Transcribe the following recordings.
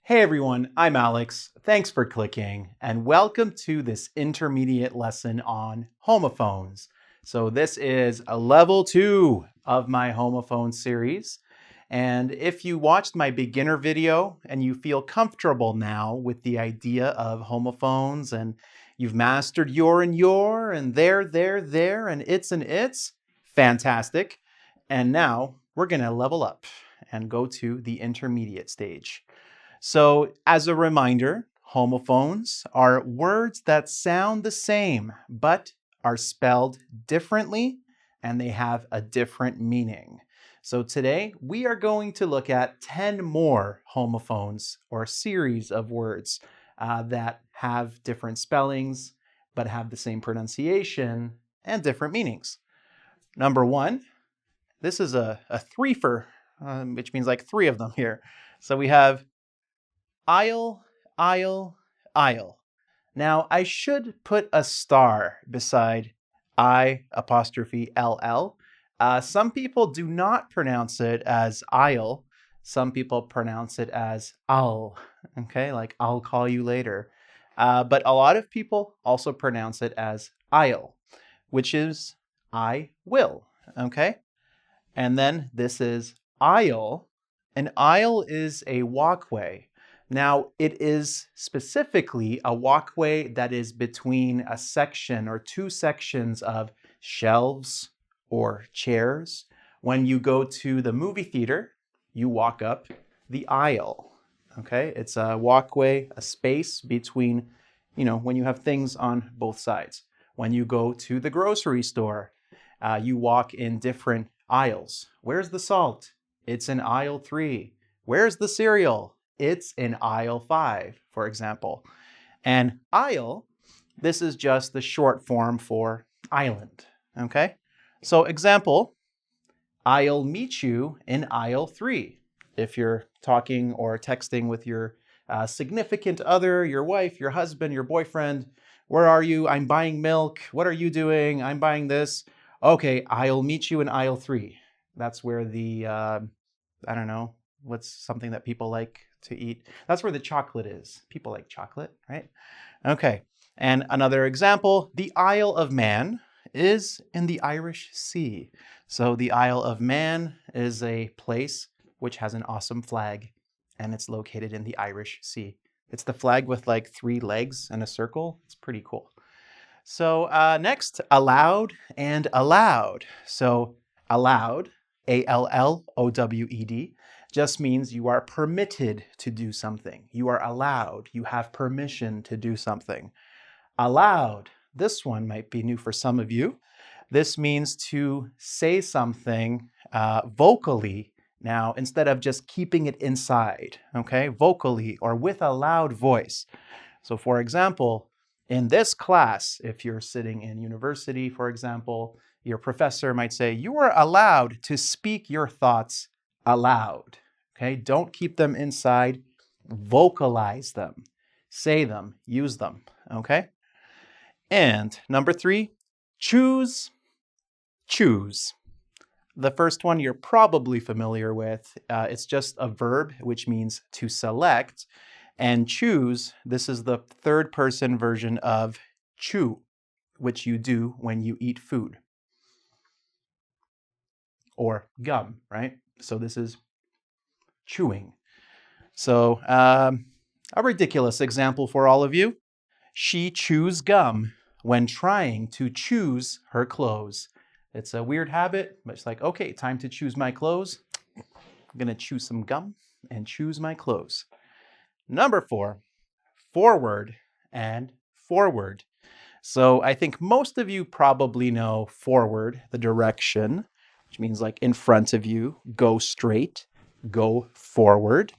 Hey everyone, I'm Alex. Thanks for clicking and welcome to this intermediate lesson on homophones. So this is a level 2 of my homophone series. And if you watched my beginner video and you feel comfortable now with the idea of homophones and you've mastered your and there and it's, fantastic. And now we're gonna level up and go to the intermediate stage. So as a reminder, homophones are words that sound the same but are spelled differently and they have a different meaning. So today we are going to look at 10 more homophones or a series of words that have different spellings but have the same pronunciation and different meanings. Number one, this is a threefer, which means like 3 of them here. So we have aisle, aisle, aisle. Now, I should put a star beside I''LL. Some people do not pronounce it as aisle. Some people pronounce it as I'll, okay, like I'll call you later. But a lot of people also pronounce it as aisle, which is I will, okay? And then this is aisle. An aisle is a walkway. Now, it is specifically a walkway that is between a section or 2 sections of shelves or chairs. When you go to the movie theater, you walk up the aisle. Okay, it's a walkway, a space between, when you have things on both sides. When you go to the grocery store, you walk in different aisles. Where's the salt? It's in aisle 3. Where's the cereal? It's in aisle 5, for example. And aisle, this is just the short form for island, okay? So example, I'll meet you in aisle 3. If you're talking or texting with your significant other, your wife, your husband, your boyfriend, where are you? I'm buying milk. What are you doing? I'm buying this. Okay, I'll meet you in aisle 3. That's where the, I don't know, what's something that people like to eat? That's where the chocolate is. People like chocolate, right? Okay, and another example, the Isle of Man is in the Irish Sea. So the Isle of Man is a place which has an awesome flag, and it's located in the Irish Sea. It's the flag with like 3 legs and a circle. It's pretty cool. So next, allowed and allowed. So allowed, ALLOWED, just means you are permitted to do something. You are allowed. You have permission to do something. Allowed, this one might be new for some of you. This means to say something vocally now instead of just keeping it inside, okay? Vocally or with a loud voice. So for example, in this class, if you're sitting in university, for example, your professor might say, you are allowed to speak your thoughts aloud. Okay, don't keep them inside, vocalize them, say them, use them, okay? And number 3, choose, choose. The first one you're probably familiar with. It's just a verb, which means to select. And choose, this is the third person version of chew, which you do when you eat food. Or gum, right? So this is chewing. So a ridiculous example for all of you. She chews gum when trying to choose her clothes. It's a weird habit, but it's like, okay, time to choose my clothes. I'm gonna chew some gum and choose my clothes. Number 4, forward and forward. So I think most of you probably know forward, the direction, which means like in front of you, go straight, go forward.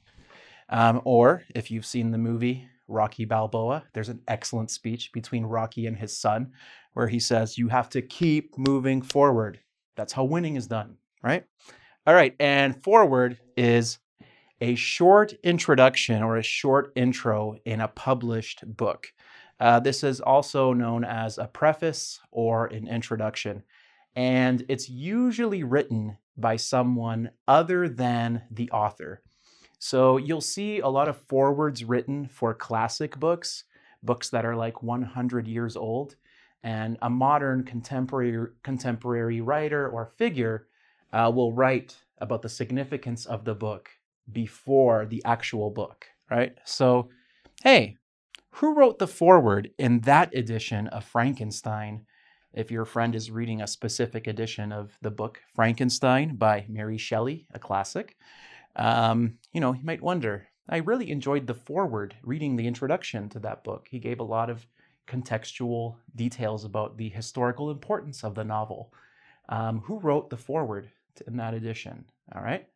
Or if you've seen the movie Rocky Balboa, there's an excellent speech between Rocky and his son where he says, you have to keep moving forward. That's how winning is done, right? All right, and forward is a short introduction or a short intro in a published book. This is also known as a preface or an introduction, and it's usually written by someone other than the author. So you'll see a lot of forewords written for classic books, books that are like 100 years old, and a modern contemporary writer or figure will write about the significance of the book before the actual book, right? So, hey, who wrote the foreword in that edition of Frankenstein? If your friend is reading a specific edition of the book Frankenstein by Mary Shelley, a classic, you might wonder. I really enjoyed the foreword, reading the introduction to that book. He gave a lot of contextual details about the historical importance of the novel. Who wrote the foreword in that edition? All right.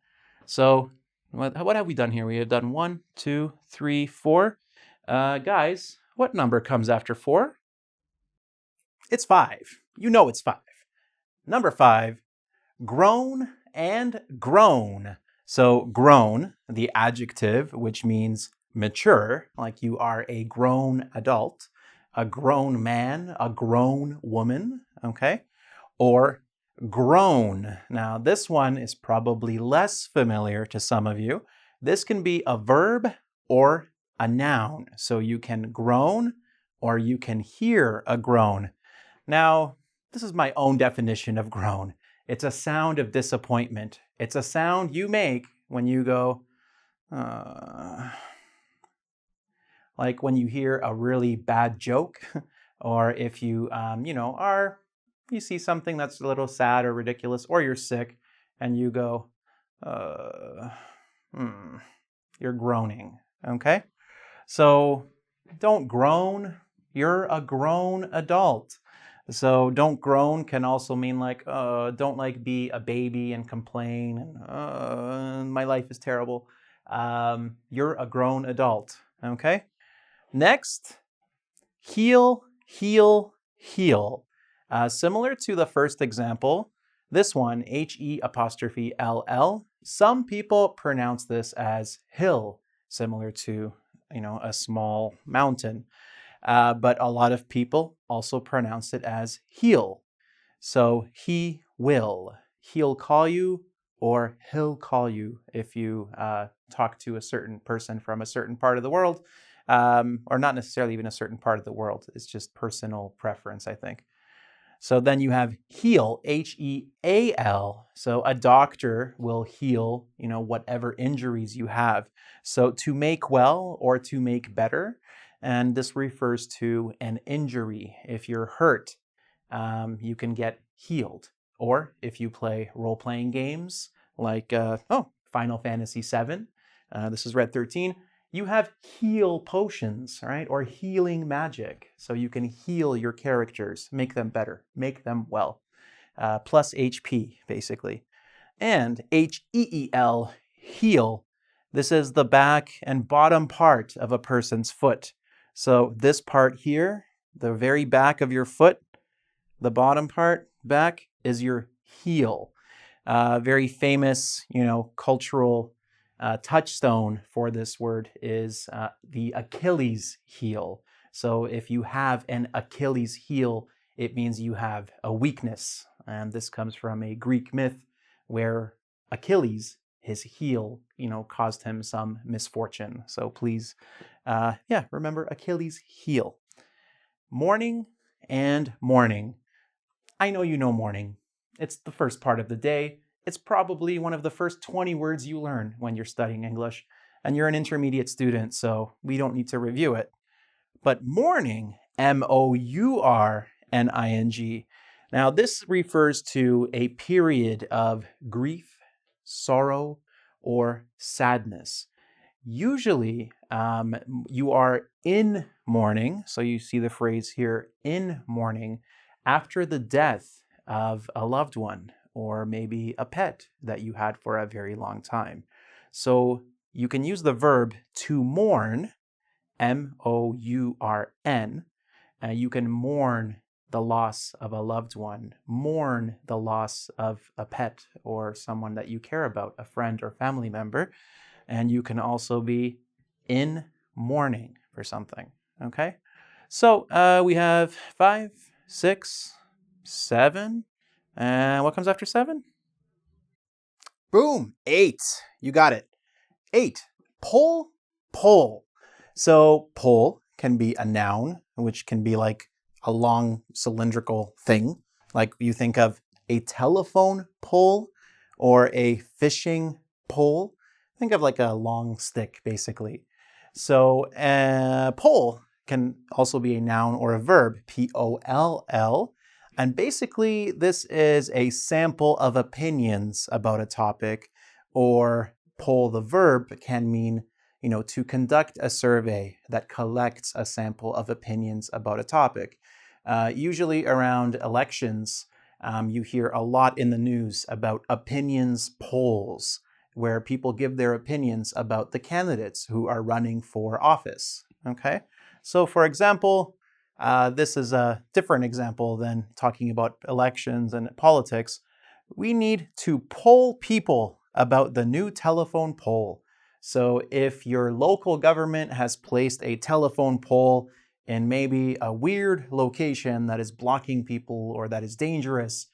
So, what have we done here? We have done 1, 2, 3, 4. Guys, what number comes after 4? It's 5. You know it's 5. Number 5, grown and grown. So grown, the adjective, which means mature, like you are a grown adult, a grown man, a grown woman, okay? Or grown. Now, this one is probably less familiar to some of you. This can be a verb or a noun. So you can groan or you can hear a groan. Now, this is my own definition of groan. It's a sound of disappointment. It's a sound you make when you go, like when you hear a really bad joke, or if you, you see something that's a little sad or ridiculous, or you're sick, and you go, you're groaning, okay? So don't groan. You're a grown adult. So don't groan can also mean like, don't like be a baby and complain and my life is terrible. You're a grown adult, okay? Next, heel, heel, heel. Similar to the first example, this one, HE''LL, some people pronounce this as hill, similar to, a small mountain. But a lot of people also pronounce it as heel. So he will. He'll call you or he'll call you if you talk to a certain person from a certain part of the world, or not necessarily even a certain part of the world. It's just personal preference, I think. So then you have heal, H-E-A-L. So a doctor will heal, whatever injuries you have. So to make well or to make better. And this refers to an injury. If you're hurt, you can get healed. Or if you play role-playing games like, Final Fantasy VII, this is Red 13, you have heal potions, right? Or healing magic. So you can heal your characters, make them better, make them well. Plus HP, basically. And H-E-E-L, heel. This is the back and bottom part of a person's foot. So this part here, the very back of your foot, the bottom part, back, is your heel. Very famous, cultural touchstone for this word is the Achilles heel. So if you have an Achilles heel, it means you have a weakness. And this comes from a Greek myth where Achilles, his heel, caused him some misfortune. So please, remember Achilles heel. Morning and morning. I know you know morning. It's the first part of the day. It's probably one of the first 20 words you learn when you're studying English, and you're an intermediate student, so we don't need to review it. But morning, M-O-U-R-N-I-N-G. Now, this refers to a period of grief, sorrow, or sadness. Usually, you are in mourning, so you see the phrase here, in mourning, after the death of a loved one, or maybe a pet that you had for a very long time. So you can use the verb to mourn, M-O-U-R-N. You can mourn the loss of a loved one, mourn the loss of a pet or someone that you care about, a friend or family member. And you can also be in mourning for something, okay? So we have 5, 6, 7. And what comes after 7? Boom, 8. You got it. 8. Pole, pole. So pole can be a noun, which can be like a long cylindrical thing. Like you think of a telephone pole or a fishing pole. Think of like a long stick, basically. So pole can also be a noun or a verb, P-O-L-L. And basically, this is a sample of opinions about a topic, or poll the verb can mean, to conduct a survey that collects a sample of opinions about a topic. Usually around elections, you hear a lot in the news about opinions polls, where people give their opinions about the candidates who are running for office. Okay? So for example, this is a different example than talking about elections and politics. We need to poll people about the new telephone pole. So if your local government has placed a telephone pole in maybe a weird location that is blocking people or that is dangerous,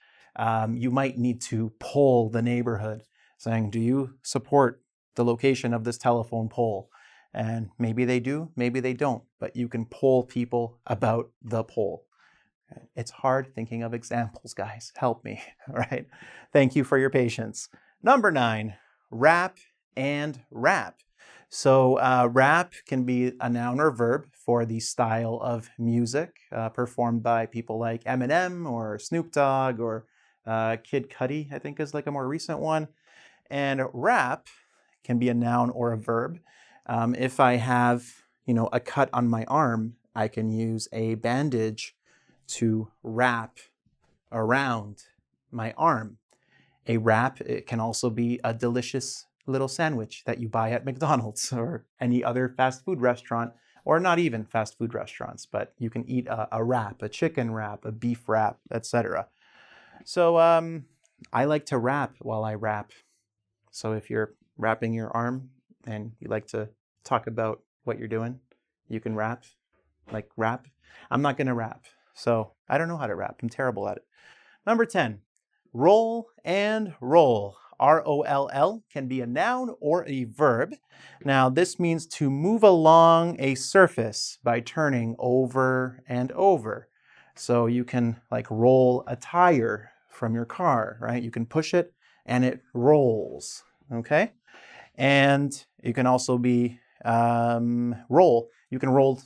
you might need to poll the neighborhood saying, do you support the location of this telephone pole? And maybe they do, maybe they don't, but you can poll people about the pole. It's hard thinking of examples, guys. Help me, all right? Thank you for your patience. Number 9, rap and rap. So rap can be a noun or verb for the style of music performed by people like Eminem or Snoop Dogg or Kid Cudi, I think is like a more recent one. And rap can be a noun or a verb. If I have, a cut on my arm, I can use a bandage to wrap around my arm. A wrap, it can also be a delicious little sandwich that you buy at McDonald's or any other fast food restaurant, or not even fast food restaurants, but you can eat a wrap, a chicken wrap, a beef wrap, etc. So I like to rap while I rap. So if you're wrapping your arm and you like to talk about what you're doing, you can rap, like rap. I'm not going to rap, so I don't know how to rap. I'm terrible at it. Number 10, roll and roll. R-O-L-L can be a noun or a verb. Now, this means to move along a surface by turning over and over. So you can like roll a tire from your car, right? You can push it and it rolls, okay? And you can also be roll. You can roll,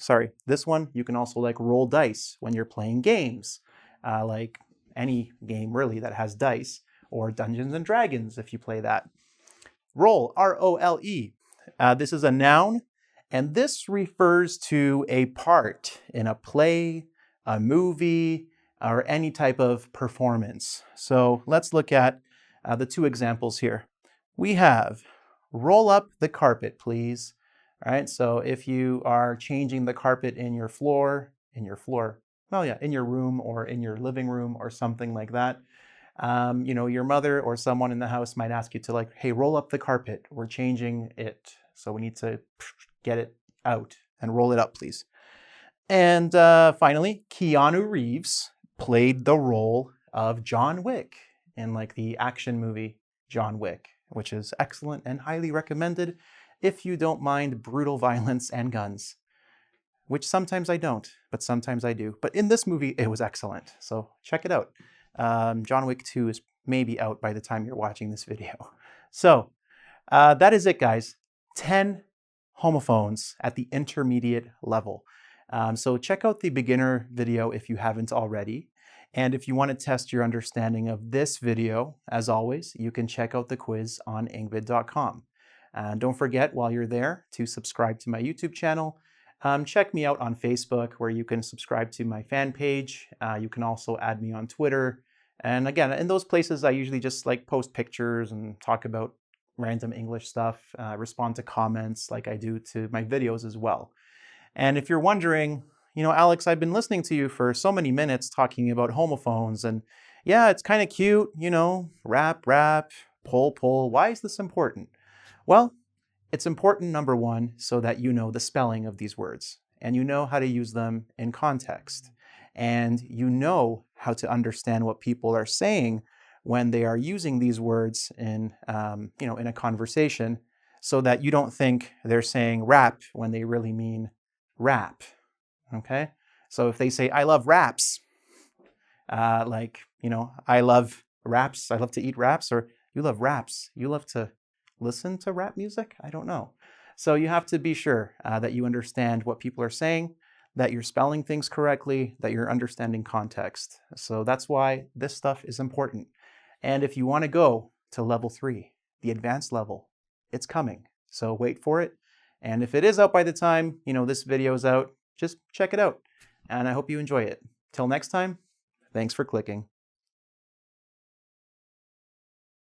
this one, you can also like roll dice when you're playing games, like any game really that has dice, or Dungeons and Dragons if you play that. Roll, R-O-L-E. This is a noun, and this refers to a part in a play, a movie, or any type of performance. So let's look at the 2 examples here. We have roll up the carpet, please. All right, so if you are changing the carpet in your room or in your living room or something like that, your mother or someone in the house might ask you to like, hey, roll up the carpet. We're changing it. So we need to get it out and roll it up, please. And finally, Keanu Reeves played the role of John Wick in like the action movie John Wick, which is excellent and highly recommended if you don't mind brutal violence and guns, which sometimes I don't, but sometimes I do. But in this movie, it was excellent. So check it out. John Wick 2 is maybe out by the time you're watching this video. So that is it, guys. 10 homophones at the intermediate level. So check out the beginner video if you haven't already. And if you want to test your understanding of this video, as always, you can check out the quiz on engVid.com. Don't forget, while you're there, to subscribe to my YouTube channel. Check me out on Facebook, where you can subscribe to my fan page. You can also add me on Twitter. And again, in those places, I usually just like post pictures and talk about random English stuff, respond to comments like I do to my videos as well. And if you're wondering, Alex, I've been listening to you for so many minutes talking about homophones, and yeah, it's kind of cute, rap, poll. Why is this important? Well, it's important, number 1, so that you know the spelling of these words, and you know how to use them in context, and you know how to understand what people are saying when they are using these words in, in a conversation, so that you don't think they're saying rap when they really mean rap, okay? So if they say, I love raps, like, I love raps, I love to eat raps, or you love raps, you love to listen to rap music? I don't know. So you have to be sure that you understand what people are saying, that you're spelling things correctly, that you're understanding context. So that's why this stuff is important. And if you want to go to level 3, the advanced level, it's coming. So wait for it. And if it is out by the time, this video is out, just check it out. And I hope you enjoy it. Till next time, thanks for clicking.